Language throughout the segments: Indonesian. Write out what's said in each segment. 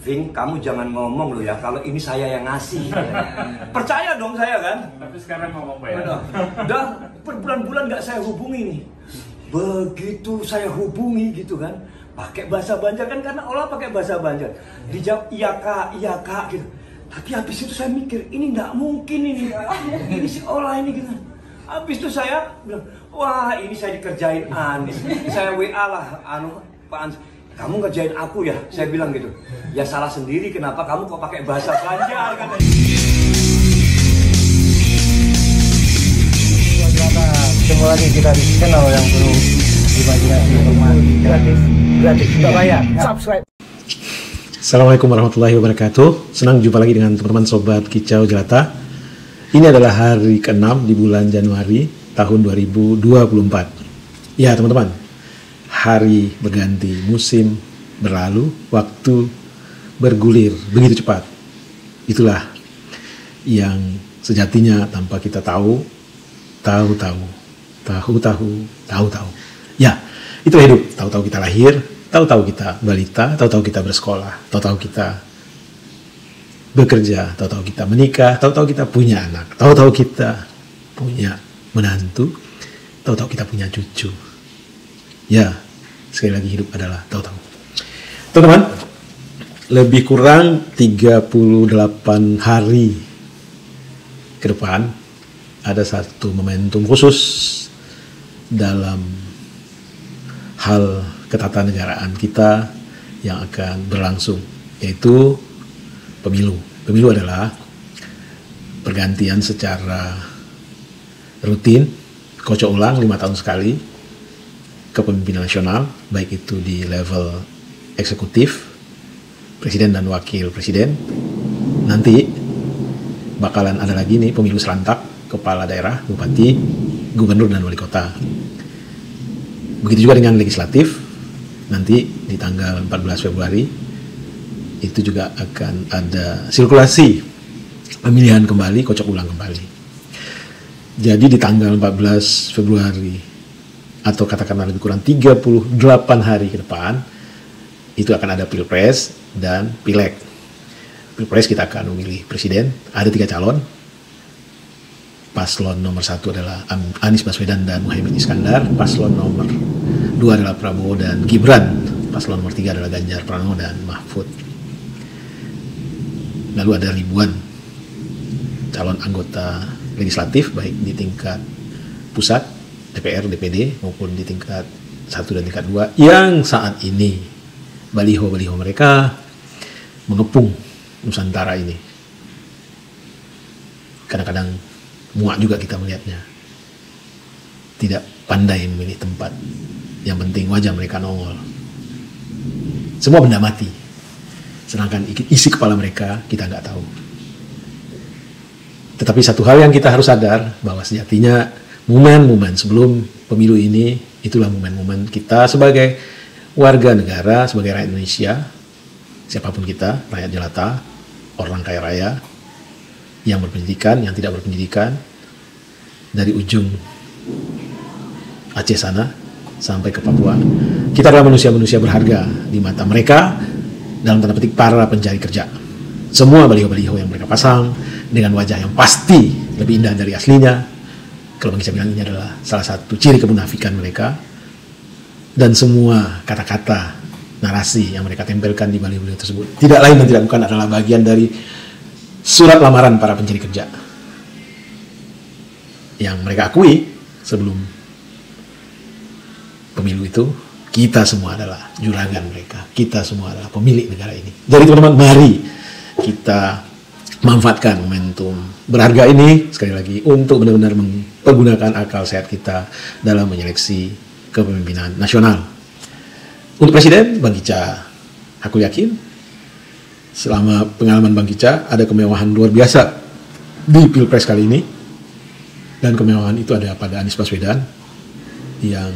Ving, kamu jangan ngomong loh ya kalau ini saya yang ngasih. Percaya dong saya kan. Tapi sekarang ngomong Pak ya. Udah berbulan-bulan nggak saya hubungi nih. Begitu saya hubungi gitu kan, pakai bahasa Banjar kan, karena olah pakai bahasa Banjar. Dijawab iya kak gitu. Tapi habis itu saya mikir, ini nggak mungkin ini si olah ini gitu. Habis itu saya bilang, wah ini saya dikerjain Anis. Saya WA lah, Pak Anis, kamu ngerjain aku ya? Saya bilang gitu. Ya salah sendiri, kenapa kamu kok pakai bahasa Banjar? Ketemu lagi kita di channel yang perlu dibagikan gratis, tidak bayar. Subscribe. Assalamualaikum warahmatullahi wabarakatuh. Senang jumpa lagi dengan teman-teman sobat Kicau Jelata. Ini adalah hari ke-6 di bulan Januari tahun 2024. Ya teman-teman, hari berganti, musim berlalu, waktu bergulir begitu cepat. Itulah yang sejatinya tanpa kita tahu. Ya, itu hidup. Tahu-tahu kita lahir, tahu-tahu kita balita, tahu-tahu kita bersekolah, tahu-tahu kita bekerja, tahu-tahu kita menikah, tahu-tahu kita punya anak, tahu-tahu kita punya menantu, tahu-tahu kita punya cucu. Ya, sekali lagi hidup adalah tahu-tahu. Teman-teman, lebih kurang 38 hari ke depan ada satu momentum khusus dalam hal ketatanegaraan kita yang akan berlangsung, yaitu pemilu. Pemilu adalah pergantian secara rutin, kocok ulang 5 tahun sekali kepemimpinan nasional, baik itu di level eksekutif, presiden dan wakil presiden. Nanti bakalan ada lagi nih pemilu serentak kepala daerah, bupati, gubernur, dan wali kota. Begitu juga dengan legislatif, nanti di tanggal 14 Februari itu juga akan ada sirkulasi pemilihan kembali, kocok ulang kembali. Jadi di tanggal 14 Februari atau katakanlah lebih kurang 38 hari ke depan itu akan ada pilpres dan pileg. Pilpres kita akan memilih presiden, ada 3 calon. Paslon nomor 1 adalah Anies Baswedan dan Muhaimin Iskandar. Paslon nomor 2 adalah Prabowo dan Gibran. Paslon nomor 3 adalah Ganjar Pranowo dan Mahfud. Lalu ada ribuan calon anggota legislatif, baik di tingkat pusat, DPR, DPD, maupun di tingkat 1 dan tingkat 2, yang saat ini baliho-baliho mereka mengepung Nusantara ini. Kadang-kadang muak juga kita melihatnya. Tidak pandai memilih tempat. Yang penting wajah mereka nongol. Semua benda mati. Sedangkan isi kepala mereka kita nggak tahu. Tetapi satu hal yang kita harus sadar, bahwa sejatinya momen-momen sebelum pemilu ini, itulah momen-momen kita sebagai warga negara, sebagai rakyat Indonesia, siapapun kita, rakyat jelata, orang kaya raya, yang berpendidikan, yang tidak berpendidikan, dari ujung Aceh sana sampai ke Papua. Kita adalah manusia-manusia berharga di mata mereka, dalam tanda petik para pencari kerja. Semua baliho-baliho yang mereka pasang dengan wajah yang pasti lebih indah dari aslinya. Kalau bisa bilang ini adalah salah satu ciri kemunafikan mereka. Dan semua kata-kata, narasi yang mereka tempelkan di baliho-baliho tersebut tidak lain dan tidak bukan adalah bagian dari surat lamaran para pencari kerja yang mereka akui sebelum pemilu itu. Kita semua adalah juragan mereka, kita semua adalah pemilik negara ini. Jadi teman-teman, mari kita manfaatkan momentum berharga ini sekali lagi untuk benar-benar mempergunakan akal sehat kita dalam menyeleksi kepemimpinan nasional. Untuk presiden, Bang Kica, aku yakin selama pengalaman Bang Kica ada kemewahan luar biasa di pilpres kali ini, dan kemewahan itu ada pada Anies Baswedan yang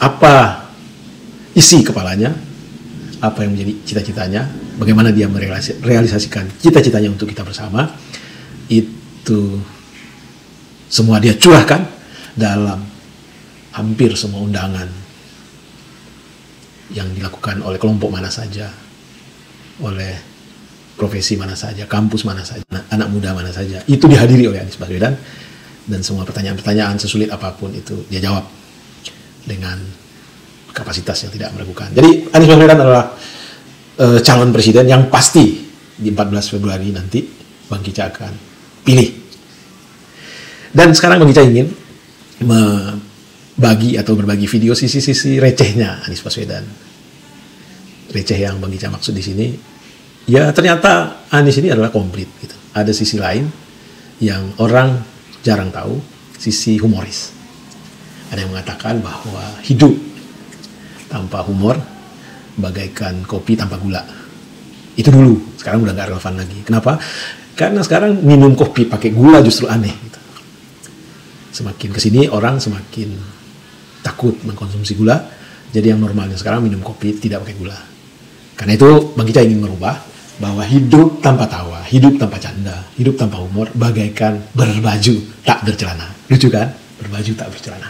apa isi kepalanya, apa yang menjadi cita-citanya, bagaimana dia merealisasikan cita-citanya untuk kita bersama, itu semua dia curahkan dalam hampir semua undangan yang dilakukan oleh kelompok mana saja oleh profesi mana saja, kampus mana saja, anak muda mana saja, itu dihadiri oleh Anies Baswedan, dan semua pertanyaan-pertanyaan sesulit apapun itu dia jawab dengan kapasitas yang tidak meragukan. Jadi Anies Baswedan adalah calon presiden yang pasti di 14 Februari nanti Bang Kicah akan pilih. Dan sekarang Bang Kicah ingin berbagi video sisi-sisi recehnya Anies Baswedan. Receh yang Bang Kicah maksud di sini, ya ternyata Anies ini adalah komplit gitu. Ada sisi lain yang orang jarang tahu, sisi humoris. Ada yang mengatakan bahwa hidup tanpa humor bagaikan kopi tanpa gula. Itu dulu, sekarang udah gak relevan lagi. Kenapa? Karena sekarang minum kopi pakai gula justru aneh gitu. Semakin kesini orang semakin takut mengkonsumsi gula. Jadi yang normalnya sekarang minum kopi tidak pakai gula. Karena itu Bang Kicah ingin merubah bahwa hidup tanpa tawa, hidup tanpa canda, hidup tanpa humor bagaikan berbaju tak bercelana. Lucu kan? Berbaju tak bercelana.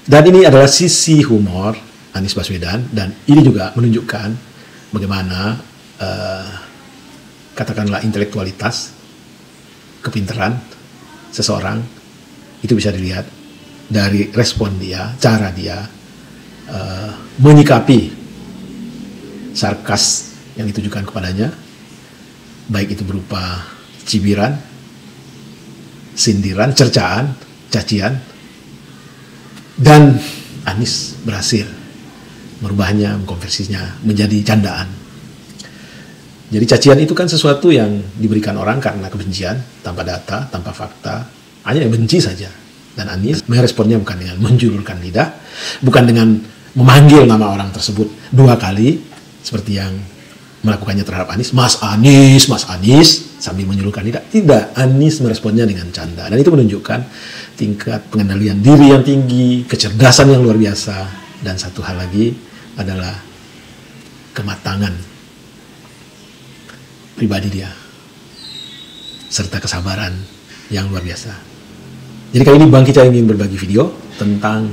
Dan ini adalah sisi humor Anies Baswedan, dan ini juga menunjukkan bagaimana katakanlah intelektualitas, kepintaran seseorang itu bisa dilihat dari respon dia, cara dia menyikapi sarkas yang ditujukan kepadanya, baik itu berupa cibiran, sindiran, cercaan, cacian, dan Anies berhasil merubahnya, mengkonversinya menjadi candaan. Jadi cacian itu kan sesuatu yang diberikan orang karena kebencian, tanpa data, tanpa fakta, hanya benci saja. Dan Anies meresponnya bukan dengan menjulurkan lidah, bukan dengan memanggil nama orang tersebut 2 kali, seperti yang melakukannya terhadap Anies, Mas Anies, sambil menjulurkan lidah. Tidak, Anies meresponnya dengan canda. Dan itu menunjukkan tingkat pengendalian diri yang tinggi, kecerdasan yang luar biasa, dan satu hal lagi adalah kematangan pribadi dia, serta kesabaran yang luar biasa. Jadi kali ini Bang Kicah ingin berbagi video tentang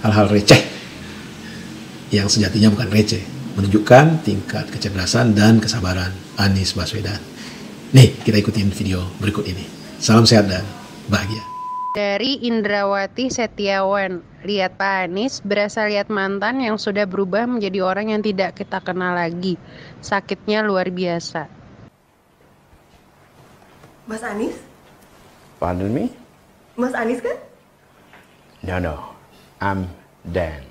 hal-hal receh yang sejatinya bukan receh, menunjukkan tingkat kecerdasan dan kesabaran Anies Baswedan. Nih, kita ikutin video berikut ini. Salam sehat dan bahagia. Dari Indrawati Setiawan, lihat Pak Anies berasa lihat mantan yang sudah berubah menjadi orang yang tidak kita kenal lagi. Sakitnya luar biasa. Mas Anies? Pardon me? Mas Anies kan? No. I'm Dan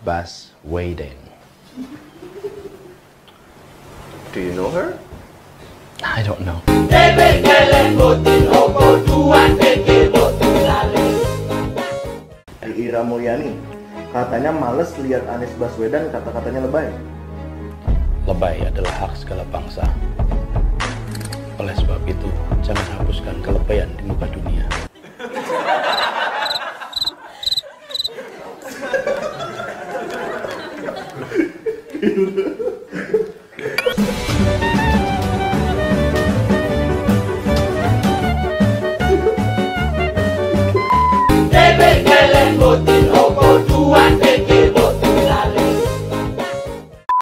Baswedan. Do you know her? I don't know. Ira Mulyani katanya males lihat Anies Baswedan, kata-katanya lebay. Lebay adalah hak segala bangsa. Oleh sebab itu, jangan hapuskan kelebayan di muka dunia.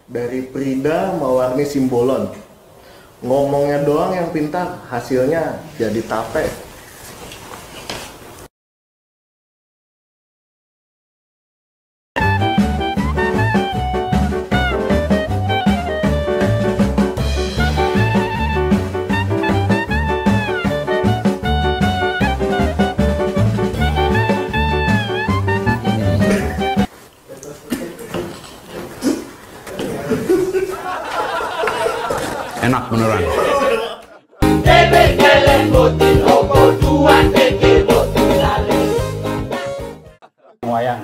Dari Prida mewarni Simbolon, ngomongnya doang yang pintar, hasilnya jadi tape. Enak beneran. Wayang,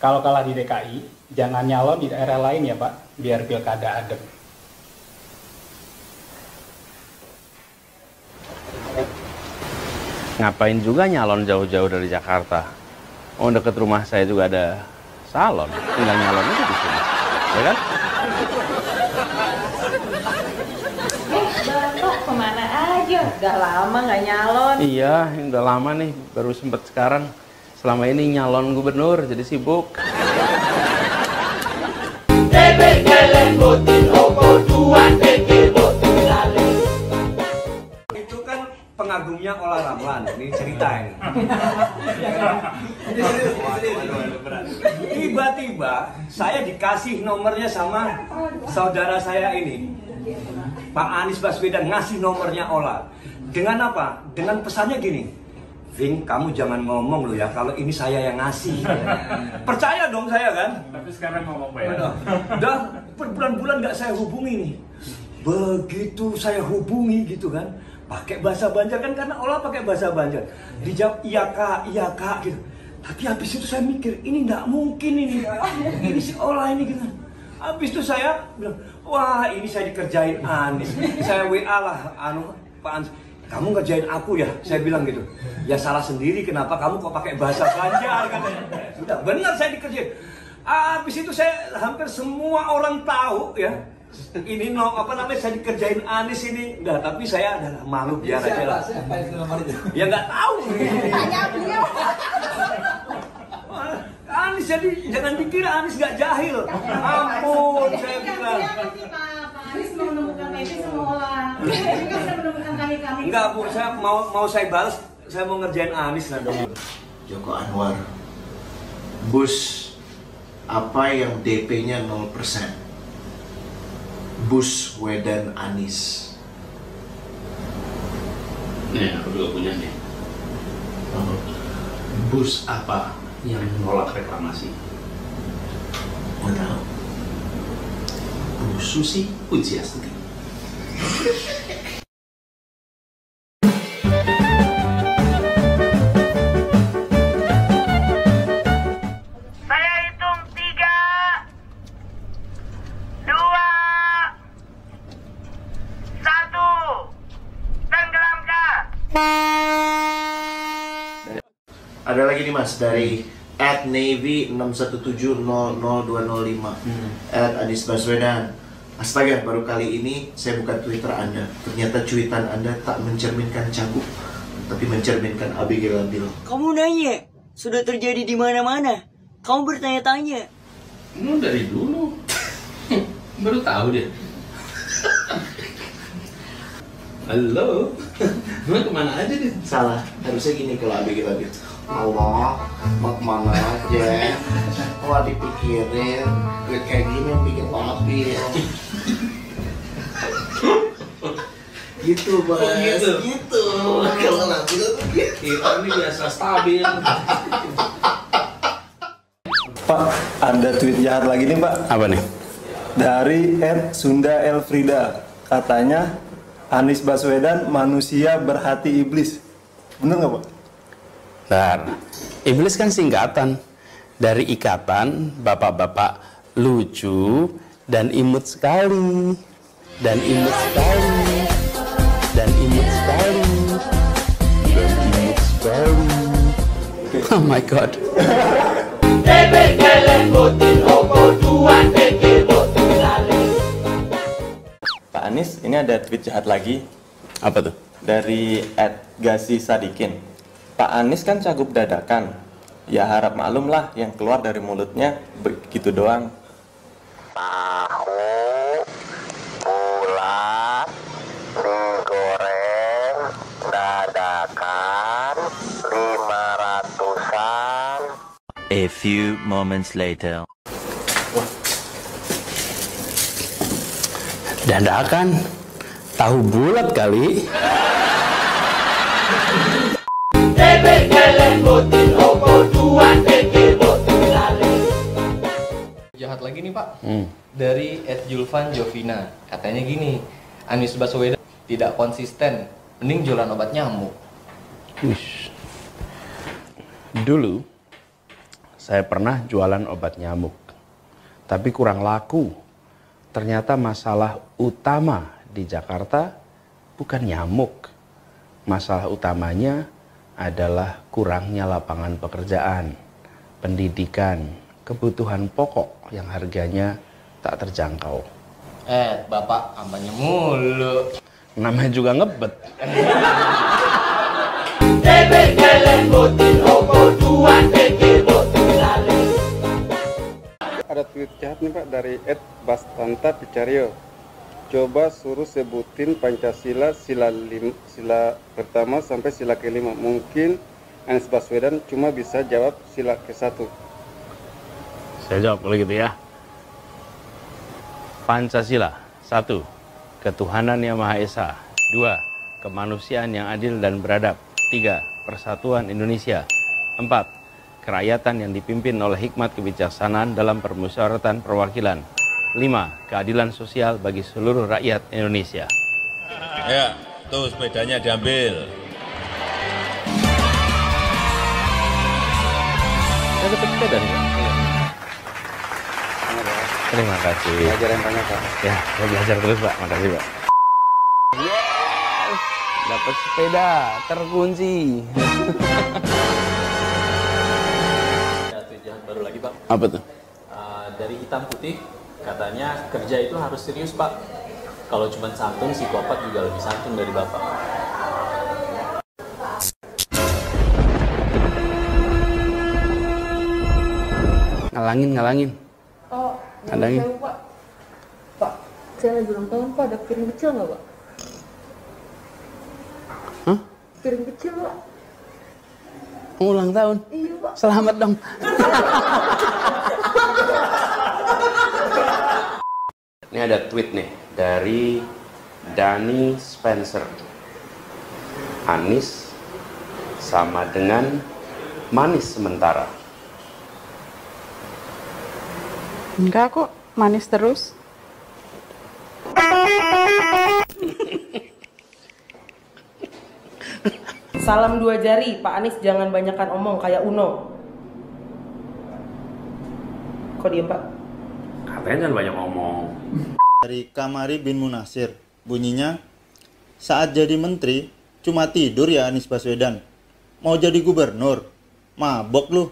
kalau kalah di DKI, jangan nyalon di daerah lain ya Pak, biar pilkada adem. Ngapain juga nyalon jauh-jauh dari Jakarta? Oh, deket rumah saya juga ada salon, tinggal nyalon aja di sini, ya kan? Bapak kemana aja? Udah lama nggak nyalon. Iya, udah lama nih, baru sempet sekarang. Selama ini nyalon gubernur, jadi sibuk. Tiba-tiba saya dikasih nomornya sama saudara saya ini, Pak Anies Baswedan, ngasih nomornya Ola. Dengan apa? Dengan pesannya gini, Ving, kamu jangan ngomong loh ya kalau ini saya yang ngasih. Percaya dong saya kan? Tapi sekarang ngomong ya. Udah berbulan-bulan nggak saya hubungi nih. Begitu saya hubungi gitu kan, pakai bahasa Banjar kan, karena Ola pakai bahasa Banjar. Dijawab iya kak gitu. Tapi habis itu saya mikir, ini nggak mungkin ini si Ola ini gitu. Habis itu saya bilang, wah ini saya dikerjain Anies. Saya WA lah, Pak Anies, kamu ngerjain aku ya? Saya bilang gitu. Ya salah sendiri, kenapa kamu kok pakai bahasa Banjar katanya. Sudah benar saya dikerjain. Habis itu saya hampir semua orang tahu ya. Ini saya dikerjain Anies ini. Enggak, tapi saya adalah malu biar aja lah. Ya nggak tahu. Tanya beliau. Anies, jadi jangan dikira Anies nggak jahil. Ampun, saya bilang. Pak Anies mau menemukan Evi sama Ola. Ini kan sudah menemukan kami. Enggak Bu, saya mau saya balas. Saya mau ngerjain Anies lah dong. Joko Anwar, bus apa yang DP-nya 0%? Bus Wedan Anies. Nih, aku juga punya nih. Bus apa yang menolak reklamasi? Mau tahu? Bu Susi Pujiastuti. Saya hitung 3, 2, 1. Tenggelamkan. Ada lagi nih Mas dari @navy61700205 @Anies Baswedan. Astaga, baru kali ini saya buka Twitter Anda. Ternyata cuitan Anda tak mencerminkan Cagup, tapi mencerminkan Abigail Labil. Kamu nanya, sudah terjadi di mana-mana. Kamu bertanya-tanya. Dari dulu. Baru tahu dia. Halo. Lu kemana aja deh? Salah, harusnya gini kalau Abigail Labil. Allah, mau kemana aja? Wah, dipikirin, duit kayak gini yang bikin Labil. Gitu Mas, gitu. Kalau Labil tuh gitu. Kita ini biasa stabil. Pak, ada tweet jahat lagi nih Pak. Apa nih? Dari @Sunda Elfrida. Katanya Anies Baswedan manusia berhati iblis. Bener nggak Pak? Bentar. Iblis kan singkatan dari ikatan bapak-bapak lucu dan imut sekali. Dan imut sekali. Dan imut sekali. Dan imut sekali. Oh my god. Pak Anies, ini ada tweet jahat lagi. Apa tuh? Dari @gasisadikin. Pak Anies kan cagup dadakan. Ya harap maklum lah yang keluar dari mulutnya begitu doang. Tahu bulat digoreng dadakan 500-an. A few moments later. Dadakan. Tahu bulat kali. Jahat lagi nih Pak. Dari @julvan_jovina. Katanya gini, Anies Baswedan tidak konsisten, mending jualan obat nyamuk. Dulu saya pernah jualan obat nyamuk, tapi kurang laku. Ternyata masalah utama di Jakarta bukan nyamuk. Masalah utamanya adalah kurangnya lapangan pekerjaan, pendidikan, kebutuhan pokok yang harganya tak terjangkau. Bapak kampanye mulu. Namanya juga ngebet. Ada tweet jahat nih Pak dari @bastanta_picario. Coba suruh sebutin Pancasila sila pertama sampai sila kelima. Mungkin Anies Baswedan cuma bisa jawab sila ke-1. Saya jawab kalau gitu ya. Pancasila. 1. Ketuhanan yang Maha Esa. 2. Kemanusiaan yang adil dan beradab. 3. Persatuan Indonesia. 4. Kerakyatan yang dipimpin oleh hikmat kebijaksanaan dalam permusyawaratan perwakilan. 5. Keadilan sosial bagi seluruh rakyat Indonesia. Ya, tuh sepedanya diambil. Saya dapat sepeda nih, Pak. Terima kasih. Belajar yang banyak, Pak. Ya, saya belajar terus, Pak. Makasih, Pak. Yes! Dapat sepeda, terkunci. Ada tweet jahat baru lagi, Pak. Apa tuh? Dari hitam putih, katanya kerja itu harus serius, Pak. Kalau cuma santun, psikopat juga lebih santun dari Bapak. Ngalangin. Oh, Ngalangin. Pak. Pak, saya lagi ulang tahun, Pak. Ada piring kecil nggak, Pak? Hah? Piring kecil, Pak. Ulang tahun? Iya, Pak. Selamat dong. Ini ada tweet nih dari Dani Spencer. Anies sama dengan manis sementara. Enggak kok, manis terus. Salam 2 jari, Pak Anies jangan banyakkan omong kayak Uno. Kok diem, Pak? Katanya jangan banyak omong. Dari Kamari bin Munasir, bunyinya, saat jadi menteri cuma tidur ya Anies Baswedan. Mau jadi gubernur, mabok lu.